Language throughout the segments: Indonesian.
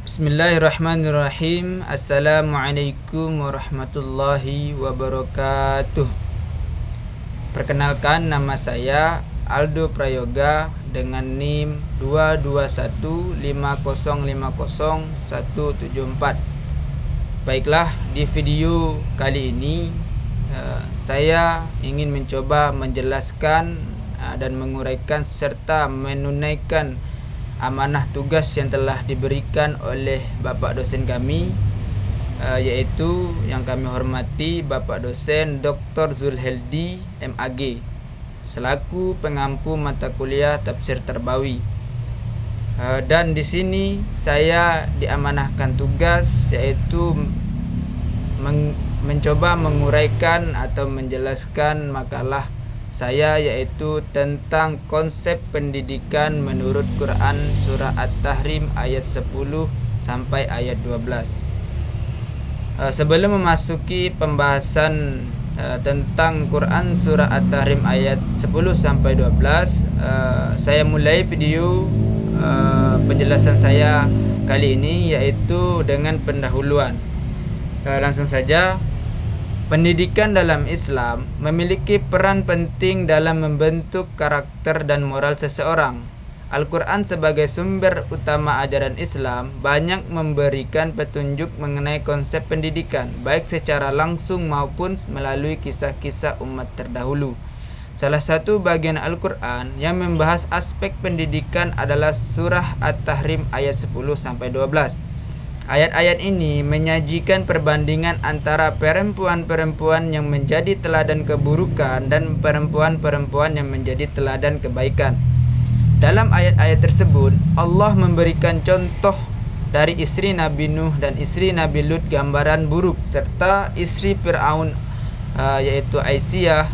Bismillahirrahmanirrahim. Assalamualaikum warahmatullahi wabarakatuh. Perkenalkan, nama saya Aldo Prayoga dengan NIM 22150500174. Baiklah, di video kali ini saya ingin mencoba menjelaskan dan menguraikan serta menunaikan amanah tugas yang telah diberikan oleh Bapak dosen kami, yaitu yang kami hormati Bapak dosen Dr. Zulheldi MAG selaku pengampu mata kuliah Tafsir Tarbawi. Dan di sini saya diamanahkan tugas yaitu mencoba menguraikan atau menjelaskan makalah saya, yaitu tentang konsep pendidikan menurut Quran surah At-Tahrim ayat 10 sampai ayat 12. Sebelum memasuki pembahasan tentang Quran surah At-Tahrim ayat 10 sampai 12, saya mulai video penjelasan saya kali ini yaitu dengan pendahuluan. Langsung saja. Pendidikan dalam Islam memiliki peran penting dalam membentuk karakter dan moral seseorang. Al-Quran sebagai sumber utama ajaran Islam banyak memberikan petunjuk mengenai konsep pendidikan, baik secara langsung maupun melalui kisah-kisah umat terdahulu. Salah satu bagian Al-Quran yang membahas aspek pendidikan adalah surah At-Tahrim ayat 10-12. Ayat-ayat ini menyajikan perbandingan antara perempuan-perempuan yang menjadi teladan keburukan dan perempuan-perempuan yang menjadi teladan kebaikan. Dalam ayat-ayat tersebut, Allah memberikan contoh dari istri Nabi Nuh dan istri Nabi Lut gambaran buruk, serta istri Fir'aun yaitu Aisyah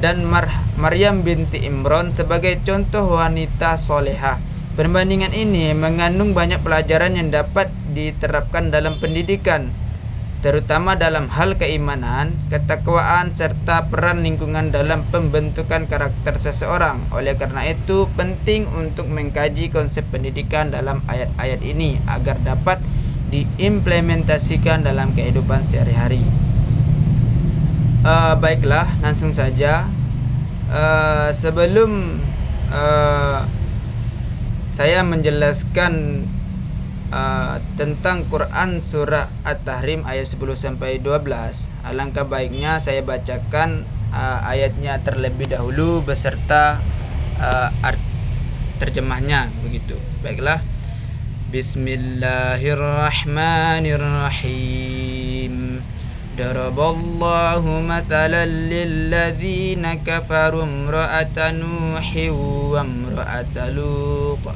dan Maryam binti Imran sebagai contoh wanita solehah. Perbandingan ini mengandung banyak pelajaran yang dapat diterapkan dalam pendidikan, terutama dalam hal keimanan, ketakwaan, serta peran lingkungan dalam pembentukan karakter seseorang. Oleh karena itu, penting untuk mengkaji konsep pendidikan dalam ayat-ayat ini agar dapat diimplementasikan dalam kehidupan sehari-hari. Baiklah, langsung saja. Sebelum saya menjelaskan tentang Quran surah At-Tahrim ayat 10-12, alangkah baiknya saya bacakan ayatnya terlebih dahulu beserta terjemahnya, begitu. Baiklah. Bismillahirrahmanirrahim. Daraballahu mathalan lilladzina kafaru imra'ata Nuhin wa imra'ata Lut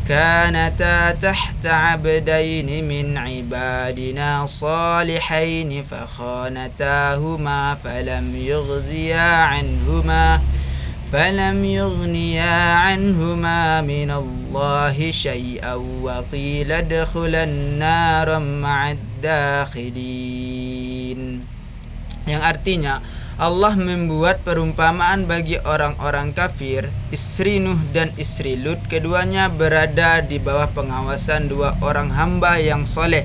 كانتا تحت عبدين من عبادنا صالحين فخانتاهما فلم يغنيا عنهما من الله شيئا وقيل ادخلا النار مع الداخلين. Yang artinya, Allah membuat perumpamaan bagi orang-orang kafir, istri Nuh dan istri Lut. Keduanya berada di bawah pengawasan dua orang hamba yang soleh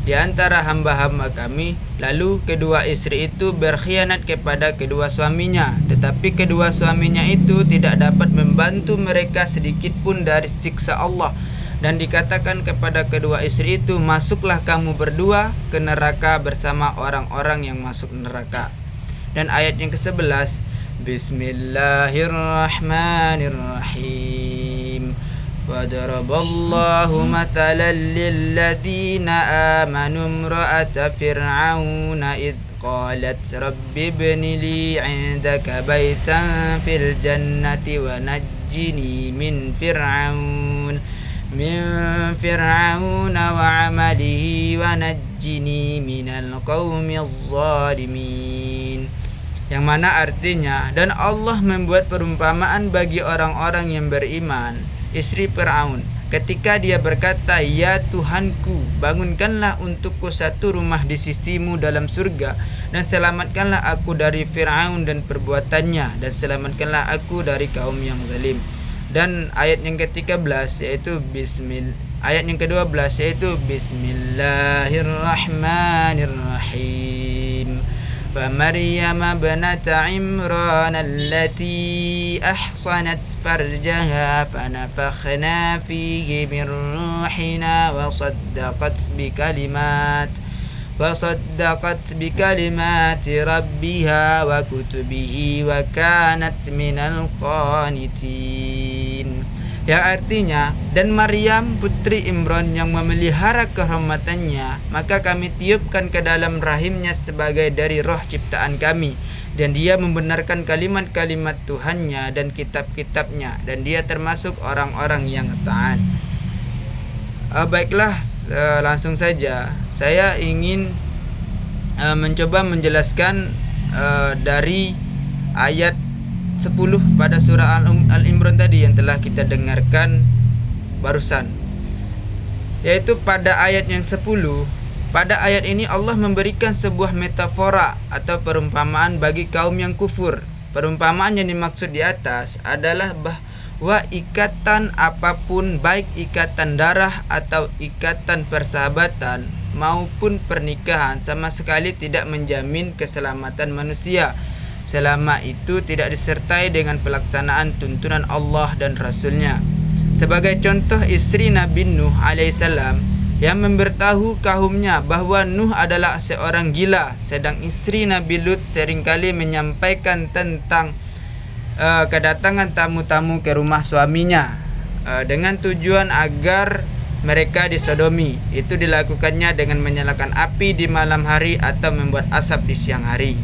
di antara hamba-hamba kami. Lalu kedua istri itu berkhianat kepada kedua suaminya, tetapi kedua suaminya itu tidak dapat membantu mereka sedikit pun dari siksa Allah. Dan dikatakan kepada kedua istri itu, masuklah kamu berdua ke neraka bersama orang-orang yang masuk neraka. Dan ayat yang ke-11, Bismillahirrahmanirrahim. Wa daraballahu mathalan lilladzina amanu imra'ata fir'auna id qalat rabbi ibni li 'indaka baitan fil jannati wa najjini min fir'auna wa 'amalihi wa najjini minal qaumiz zalimin. Yang mana artinya, dan Allah membuat perumpamaan bagi orang-orang yang beriman, istri Fir'aun, ketika dia berkata, ya Tuhanku, bangunkanlah untukku satu rumah di sisimu dalam surga, dan selamatkanlah aku dari Fir'aun dan perbuatannya, dan selamatkanlah aku dari kaum yang zalim. Dan ayat yang ke-13 yaitu ayat yang ke-12 yaitu Bismillahirrahmanirrahim. Wa Maryam ibnata Imran allati ahsanat farjaha fanafakhna fihi min ruhina wa saddaqat bikalimati rabbiha wa kutubihi wa kanat minal qanitin. Yang artinya, dan Maryam putri Imran yang memelihara kehormatannya, maka kami tiupkan ke dalam rahimnya sebagai dari roh ciptaan kami, dan dia membenarkan kalimat-kalimat Tuhannya dan kitab-kitabnya, dan dia termasuk orang-orang yang taat. Baiklah, langsung saja saya ingin mencoba menjelaskan dari ayat 10 pada surah Al-Imran tadi yang telah kita dengarkan barusan, yaitu pada ayat yang 10. Pada ayat ini Allah memberikan sebuah metafora atau perumpamaan bagi kaum yang kufur. Perumpamaan yang dimaksud di atas adalah bahwa ikatan apapun, baik ikatan darah atau ikatan persahabatan maupun pernikahan, sama sekali tidak menjamin keselamatan manusia selama itu tidak disertai dengan pelaksanaan tuntunan Allah dan Rasulnya. Sebagai contoh, istri Nabi Nuh alaihissalam yang memberitahu kaumnya bahwa Nuh adalah seorang gila, sedang istri Nabi Lut seringkali menyampaikan tentang kedatangan tamu-tamu ke rumah suaminya dengan tujuan agar mereka disodomi. Itu dilakukannya dengan menyalakan api di malam hari atau membuat asap di siang hari.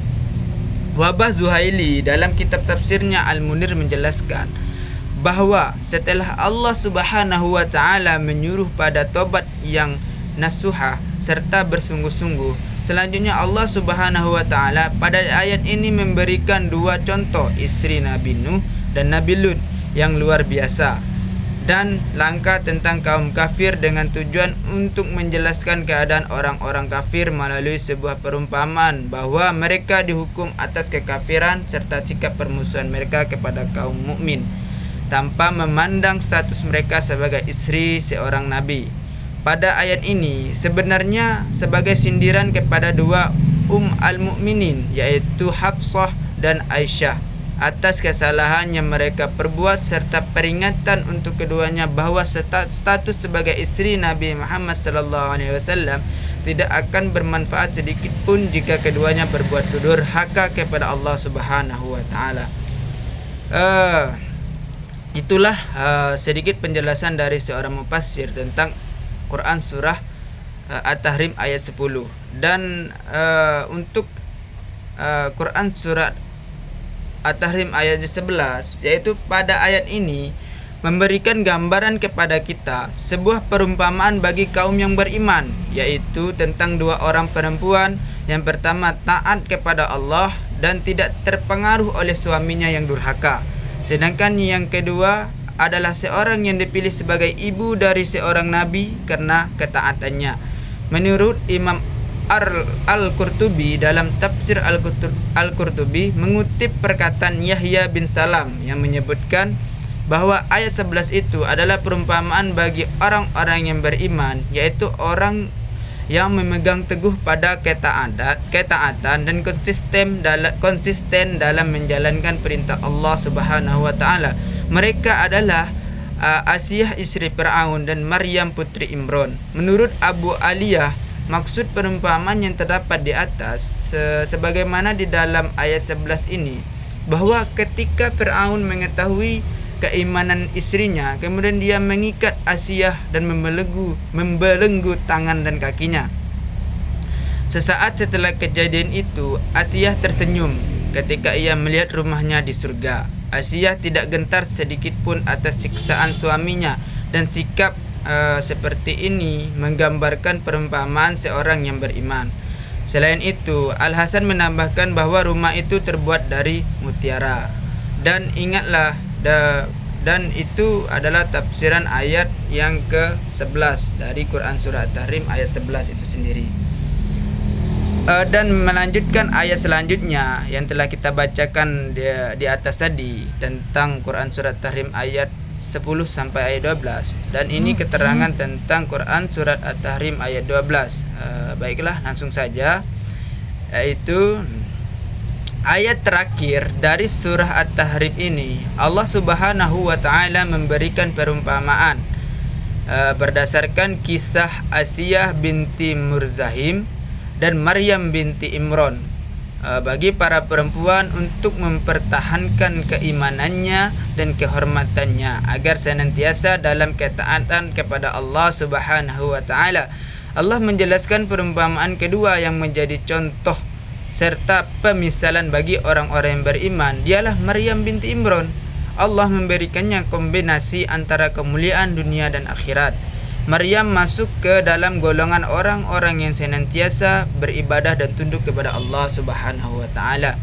Wabah Zuhaili dalam kitab tafsirnya Al-Munir menjelaskan bahwa setelah Allah Subhanahu wa taala menyuruh pada tobat yang nasuha serta bersungguh-sungguh, selanjutnya Allah Subhanahu wa taala pada ayat ini memberikan dua contoh istri Nabi Nuh dan Nabi Lut yang luar biasa dan langka tentang kaum kafir dengan tujuan untuk menjelaskan keadaan orang-orang kafir melalui sebuah perumpamaan bahwa mereka dihukum atas kekafiran serta sikap permusuhan mereka kepada kaum mukmin tanpa memandang status mereka sebagai istri seorang nabi. Pada ayat ini sebenarnya sebagai sindiran kepada dua al-mukminin yaitu Hafsah dan Aisyah atas kesalahan yang mereka perbuat serta peringatan untuk keduanya bahwa status sebagai istri Nabi Muhammad SAW tidak akan bermanfaat sedikit pun jika keduanya berbuat durhaka kepada Allah Subhanahu wa taala. Itulah sedikit penjelasan dari seorang mufassir tentang Quran surah At-Tahrim ayat 10. Dan untuk Quran surat At-Tahrim ayat 11, yaitu pada ayat ini memberikan gambaran kepada kita sebuah perumpamaan bagi kaum yang beriman, yaitu tentang dua orang perempuan. Yang pertama taat kepada Allah dan tidak terpengaruh oleh suaminya yang durhaka. Sedangkan yang kedua adalah seorang yang dipilih sebagai ibu dari seorang nabi karena ketaatannya. Menurut Imam Al-Qurtubi dalam tafsir Al-Qurtubi mengutip perkataan Yahya bin Salam yang menyebutkan bahwa ayat 11 itu adalah perumpamaan bagi orang-orang yang beriman, yaitu orang yang memegang teguh pada ketaatan dan konsisten dalam menjalankan perintah Allah Subhanahu wa taala. Mereka adalah Asiyah istri Fir'aun dan Maryam putri Imran. Menurut Abu Aliyah, maksud perumpamaan yang terdapat di atas sebagaimana di dalam ayat 11 ini, bahwa ketika Fir'aun mengetahui keimanan istrinya, kemudian dia mengikat Asiyah dan membelenggu tangan dan kakinya. Sesaat setelah kejadian itu, Asiyah tersenyum ketika ia melihat rumahnya di surga. Asiyah tidak gentar sedikit pun atas siksaan suaminya, dan sikap seperti ini menggambarkan perumpamaan seorang yang beriman. Selain itu, Al-Hasan menambahkan bahwa rumah itu terbuat dari mutiara. Dan ingatlah, dan itu adalah tafsiran ayat yang ke-11 dari Quran Surah At-Tahrim ayat 11 itu sendiri. Dan melanjutkan ayat selanjutnya yang telah kita bacakan di atas tadi tentang Quran Surah At-Tahrim ayat 10 sampai ayat 12, dan ini keterangan tentang Quran surat At-Tahrim ayat 12. Baiklah, langsung saja, yaitu ayat terakhir dari surah At-Tahrim ini. Allah Subhanahu wa taala memberikan perumpamaan berdasarkan kisah Asiyah binti Murzahim dan Maryam binti Imran bagi para perempuan untuk mempertahankan keimanannya dan kehormatannya agar senantiasa dalam ketaatan kepada Allah Subhanahu wa taala. Allah menjelaskan perumpamaan kedua yang menjadi contoh serta pemisalan bagi orang-orang yang beriman, dialah Maryam binti Imran. Allah memberikannya kombinasi antara kemuliaan dunia dan akhirat. Maryam masuk ke dalam golongan orang-orang yang senantiasa beribadah dan tunduk kepada Allah Subhanahu wa taala.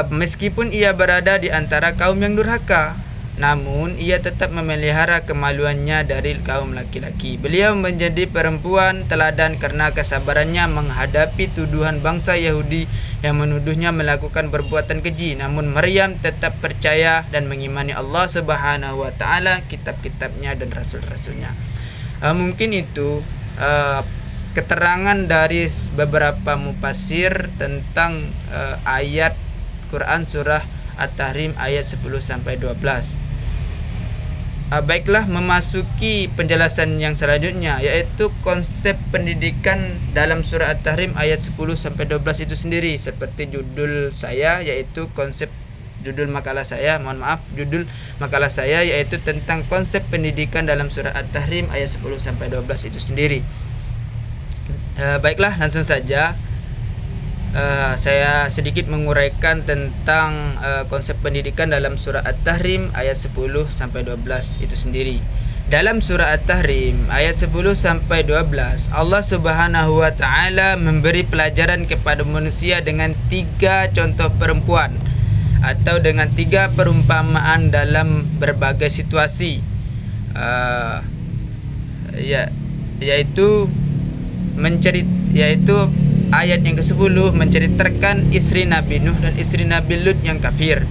Meskipun ia berada di antara kaum yang durhaka, namun ia tetap memelihara kemaluannya dari kaum laki-laki. Beliau menjadi perempuan teladan karena kesabarannya menghadapi tuduhan bangsa Yahudi yang menuduhnya melakukan perbuatan keji. Namun Maryam tetap percaya dan mengimani Allah Subhanahu wa taala, kitab-kitabnya dan rasul-rasulnya. Mungkin itu keterangan dari beberapa mufassir tentang ayat Quran surah At-Tahrim ayat 10 sampai 12. Baiklah, memasuki penjelasan yang selanjutnya, yaitu konsep pendidikan dalam surah At-Tahrim ayat 10 sampai 12 itu sendiri. Seperti judul saya, yaitu judul makalah saya yaitu tentang konsep pendidikan dalam surah At-Tahrim ayat 10 sampai 12 itu sendiri. Baiklah, langsung saja. Saya sedikit menguraikan tentang konsep pendidikan dalam surah At-Tahrim ayat 10 sampai 12 itu sendiri. Dalam surah At-Tahrim ayat 10 sampai 12, Allah Subhanahu wa taala memberi pelajaran kepada manusia dengan 3 contoh perempuan atau dengan 3 perumpamaan dalam berbagai situasi. Yaitu ayat yang ke-10 menceritakan istri Nabi Nuh dan istri Nabi Lut yang kafir.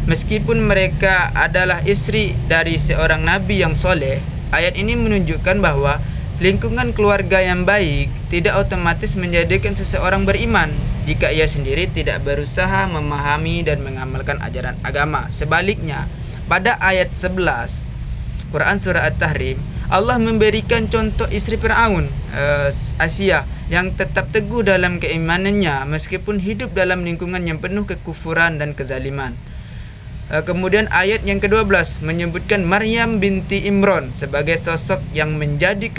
Meskipun mereka adalah istri dari seorang nabi yang soleh, ayat ini menunjukkan bahwa lingkungan keluarga yang baik tidak otomatis menjadikan seseorang beriman jika ia sendiri tidak berusaha memahami dan mengamalkan ajaran agama. Sebaliknya, pada ayat 11 Quran surah At-Tahrim, Allah memberikan contoh istri Fir'aun, Asiyah, yang tetap teguh dalam keimanannya meskipun hidup dalam lingkungan yang penuh kekufuran dan kezaliman. Kemudian ayat yang ke-12 menyebutkan Maryam binti Imran sebagai sosok yang menjaga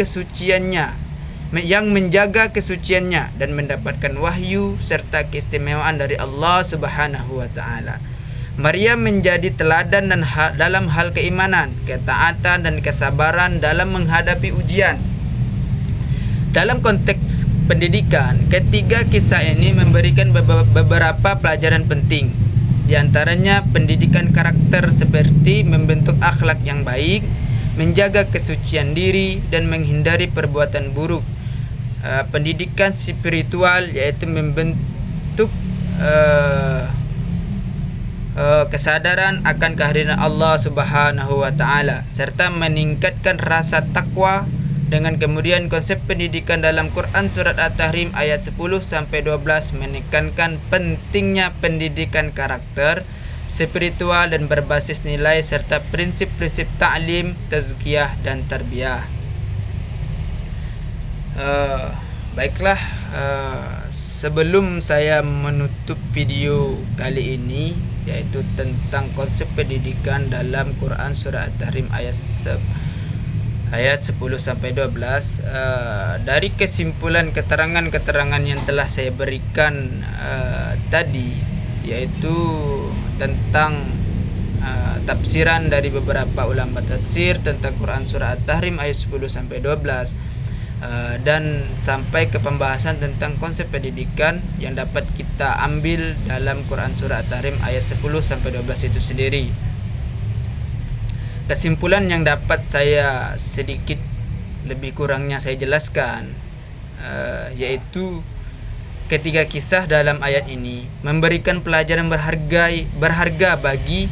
kesuciannya dan mendapatkan wahyu serta keistimewaan dari Allah Subhanahu wa taala. Maryam menjadi teladan dalam hal keimanan, ketaatan dan kesabaran dalam menghadapi ujian. Dalam konteks pendidikan, ketiga kisah ini memberikan beberapa pelajaran penting. Di antaranya pendidikan karakter seperti membentuk akhlak yang baik, menjaga kesucian diri dan menghindari perbuatan buruk. Pendidikan spiritual yaitu membentuk kesadaran akan kehadiran Allah Subhanahu wa taala serta meningkatkan rasa takwa. Dengan kemudian konsep pendidikan dalam Quran surat At-Tahrim ayat 10 sampai 12 menekankan pentingnya pendidikan karakter, spiritual dan berbasis nilai serta prinsip-prinsip ta'lim, tazkiyah dan tarbiyah. Baiklah, sebelum saya menutup video kali ini, yaitu tentang konsep pendidikan dalam Quran surah At-Tahrim ayat 10 sampai 12, dari kesimpulan keterangan-keterangan yang telah saya berikan tadi, yaitu tentang tafsiran dari beberapa ulama tafsir tentang Quran surah At-Tahrim ayat 10 sampai 12, dan sampai ke pembahasan tentang konsep pendidikan yang dapat kita ambil dalam Quran surah At-Tahrim ayat 10 sampai 12 itu sendiri. Kesimpulan yang dapat saya sedikit lebih kurangnya saya jelaskan, yaitu ketiga kisah dalam ayat ini memberikan pelajaran berharga bagi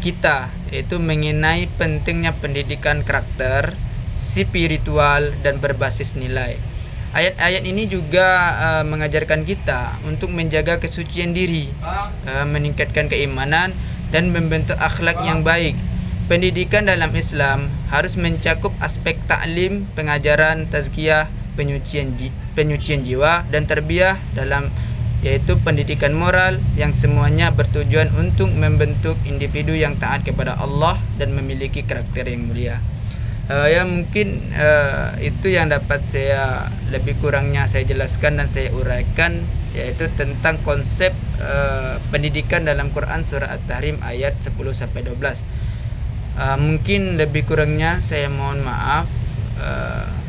kita, yaitu mengenai pentingnya pendidikan karakter, spiritual dan berbasis nilai. Ayat-ayat ini juga mengajarkan kita untuk menjaga kesucian diri, meningkatkan keimanan dan membentuk akhlak yang baik. Pendidikan dalam Islam harus mencakup aspek taklim, pengajaran, tazkiyah, penyucian jiwa dan tarbiyah dalam, yaitu pendidikan moral yang semuanya bertujuan untuk membentuk individu yang taat kepada Allah dan memiliki karakter yang mulia. Ya mungkin itu yang dapat saya lebih kurangnya saya jelaskan dan saya uraikan, yaitu tentang konsep pendidikan dalam Quran surah At-Tahrim ayat 10 sampai 12. Mungkin lebih kurangnya saya mohon maaf.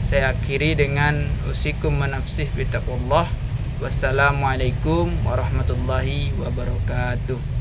Saya akhiri dengan usikum manafsih bitaqullah. Wassalamualaikum warahmatullahi wabarakatuh.